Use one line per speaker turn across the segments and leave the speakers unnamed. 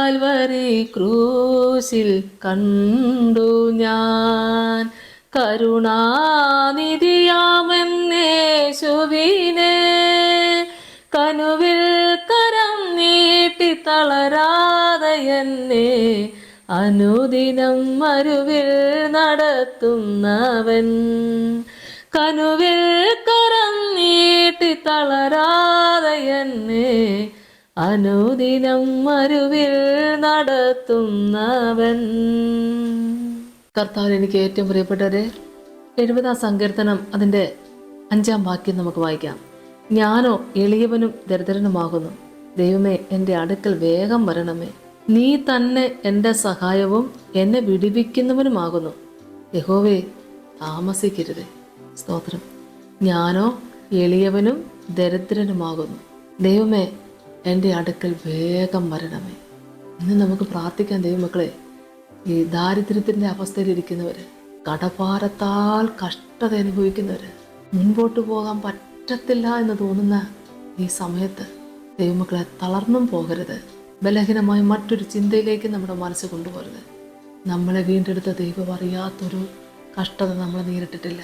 Calvary ക്രൂശിൽ കണ്ടു ഞാൻ കരുണാനിധിയാമെന്നേശുവിനെ. കനുവിൽ കരം നീട്ടി തളരാതെ എന്നെ അനുദിനം മരുവിൽ നടത്തുന്നവൻ. കനുവിൽ കരം നീട്ടി തളരാതെ എന്നെ അനുദിനം മരുവിൽ നടത്തുന്നവൻ. കർത്താവിൽ എനിക്ക് ഏറ്റവും പ്രിയപ്പെട്ടവരെ, 70-ാം സങ്കീർത്തനം അതിൻ്റെ 5-ാം വാക്യം നമുക്ക് വായിക്കാം. ഞാനോ എളിയവനും ദരിദ്രനുമാകുന്നു, ദൈവമേ എൻ്റെ അടുക്കൽ വേഗം വരണമേ. നീ തന്നെ എൻ്റെ സഹായവും എന്നെ വിടുവിക്കുന്നവനുമാകുന്നു, യഹോവേ താമസിക്കരുതേ. സ്തോത്രം. ഞാനോ എളിയവനും ദരിദ്രനുമാകുന്നു, ദൈവമേ എൻ്റെ അടുക്കൽ വേഗം വരണമേ. ഇന്ന് നമുക്ക് പ്രാർത്ഥിക്കാൻ ദൈവമക്കളെ. ഈ ദാരിദ്ര്യത്തിൻ്റെ അവസ്ഥയിലിരിക്കുന്നവർ, കടഭാരത്താൽ കഷ്ടത അനുഭവിക്കുന്നവർ, മുൻപോട്ട് പോകാൻ പറ്റത്തില്ല എന്ന് തോന്നുന്ന ഈ സമയത്ത് ദൈവമക്കളെ തളർന്നും പോകരുത്. ബലഹീനമായ മറ്റൊരു ചിന്തയിലേക്ക് നമ്മുടെ മനസ്സ് കൊണ്ടുപോകരുത്. നമ്മളെ വീണ്ടെടുത്ത ദൈവം അറിയാത്തൊരു കഷ്ടത നമ്മൾ നേരിട്ടിട്ടില്ല.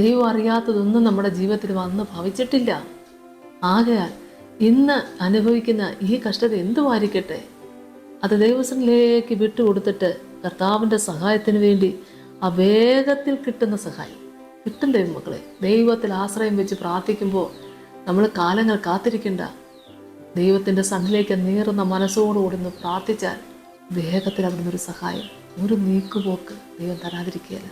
ദൈവം അറിയാത്തതൊന്നും നമ്മുടെ ജീവിതത്തിൽ വന്ന് ഭവിച്ചിട്ടില്ല. ആകയാൽ ഇന്ന് അനുഭവിക്കുന്ന ഈ കഷ്ടത എന്തുമായിരിക്കട്ടെ, അത് ദൈവത്തിലേക്ക് വിട്ടുകൊടുത്തിട്ട് കർത്താവിൻ്റെ സഹായത്തിന് വേണ്ടി ആ വേഗത്തിൽ കിട്ടുന്ന സഹായം കിട്ടും. ദൈവമക്കളെ, ദൈവത്തിൽ ആശ്രയം വെച്ച് പ്രാർത്ഥിക്കുമ്പോൾ നമ്മൾ കാലങ്ങൾ കാത്തിരിക്കണ്ട. ദൈവത്തിൻ്റെ സന്നിധിയിലേക്ക് നീറുന്ന മനസ്സോടുകൂടി ഒന്ന് പ്രാർത്ഥിച്ചാൽ വേഗത്തിൽ അവിടുന്ന് ഒരു സഹായം, ഒരു നീക്കുപോക്ക് ദൈവം തരാതിരിക്കുകയില്ല.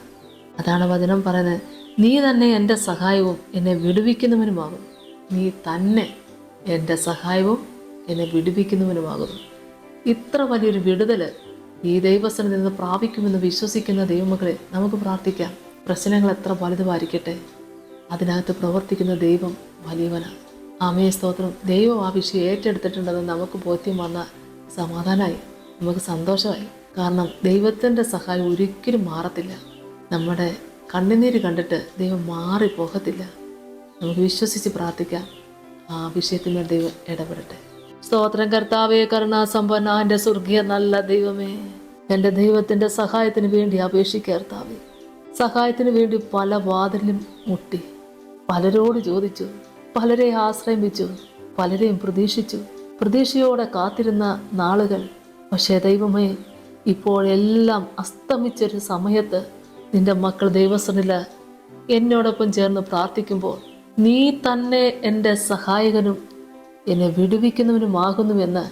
അതാണ് വചനം പറയുന്നത്, നീ തന്നെ എൻ്റെ സഹായവും എന്നെ വിടുവിക്കുന്നവനുമാകും. നീ തന്നെ എൻ്റെ സഹായവും എന്നെ വിടുവിക്കുന്നവനുമാകുന്നു. ഇത്ര വലിയൊരു വിടുതൽ ഈ ദൈവസ്ഥനിൽ നിന്ന് പ്രാപിക്കുമെന്ന് വിശ്വസിക്കുന്ന ദൈവമക്കളെ നമുക്ക് പ്രാർത്ഥിക്കാം. പ്രശ്നങ്ങൾ എത്ര വലുതുമായിരിക്കട്ടെ, അതിനകത്ത് പ്രവർത്തിക്കുന്ന ദൈവം വലിയവനാണ്. ആമേൻ, സ്തോത്രം. ദൈവം ആ വിഷയം ഏറ്റെടുത്തിട്ടുണ്ടെന്ന് നമുക്ക് ബോധ്യം വന്ന സമാധാനമായി, നമുക്ക് സന്തോഷമായി. കാരണം ദൈവത്തിൻ്റെ സഹായം ഒരിക്കലും മാറത്തില്ല. നമ്മുടെ കണ്ണുനീര് കണ്ടിട്ട് ദൈവം മാറിപ്പോകത്തില്ല. നമുക്ക് വിശ്വസിച്ച് പ്രാർത്ഥിക്കാം. ആ വിഷയത്തിന്മേൽ ദൈവം ഇടപെടട്ടെ. സ്തോത്രം. കർത്താവേ, കരുണാസമ്പന്ന എൻ്റെ സ്വർഗീയ നല്ല ദൈവമേ, എൻ്റെ ദൈവത്തിൻ്റെ സഹായത്തിന് വേണ്ടി അപേക്ഷിക്കുക. കർത്താവേ, സഹായത്തിന് വേണ്ടി പല വാതിലും മുട്ടി, പലരോട് ചോദിച്ചു, പലരെ ആശ്രയിച്ചു, പലരെയും പ്രതീക്ഷിച്ചു, പ്രതീക്ഷയോടെ കാത്തിരുന്ന നാളുകൾ. പക്ഷേ ദൈവമേ, ഇപ്പോഴെല്ലാം അസ്തമിച്ചൊരു സമയത്ത് നിന്റെ മക്കൾ ദൈവസന്നിധിയിൽ എന്നോടൊപ്പം ചേർന്ന് പ്രാർത്ഥിക്കുമ്പോൾ നീ തന്നെ എൻ്റെ സഹായകനും എന്നെ വിടുവിക്കുന്നവനുമാകുന്നുവെന്ന്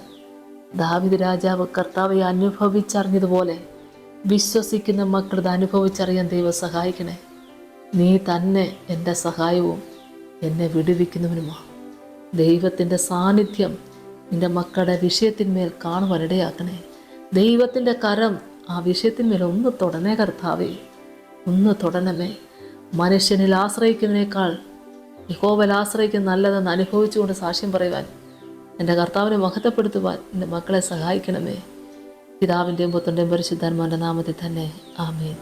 ദാവീദ് രാജാവ് കർത്താവെ അനുഭവിച്ചറിഞ്ഞതുപോലെ വിശ്വസിക്കുന്ന മക്കളത് അനുഭവിച്ചറിയാൻ ദൈവം സഹായിക്കണേ. നീ തന്നെ എൻ്റെ സഹായവും എന്നെ വിടുവിക്കുന്നവനുമാണ്. ദൈവത്തിൻ്റെ സാന്നിധ്യം നിൻ്റെ മക്കളുടെ വിഷയത്തിന്മേൽ കാണുവാനിടയാക്കണേ. ദൈവത്തിൻ്റെ കരം ആ വിഷയത്തിന്മേൽ ഒന്ന് തൊടണേ കർത്താവേ, ഒന്ന് തൊടണമേ. മനുഷ്യനിൽ ആശ്രയിക്കുന്നതിനേക്കാൾ യഹോവയിൽ ആശ്രയിക്കുന്ന നല്ലതെന്ന് അനുഭവിച്ചുകൊണ്ട് സാക്ഷ്യം പറയുവാൻ, എൻ്റെ കർത്താവിനെ മഹത്വപ്പെടുത്തുവാൻ എൻ്റെ മക്കളെ സഹായിക്കണമേ. പിതാവിൻ്റെയും പുത്രൻ്റെയും പരിശുദ്ധാത്മാവിൻ്റെ നാമത്തിൽ തന്നെ. ആമേൻ.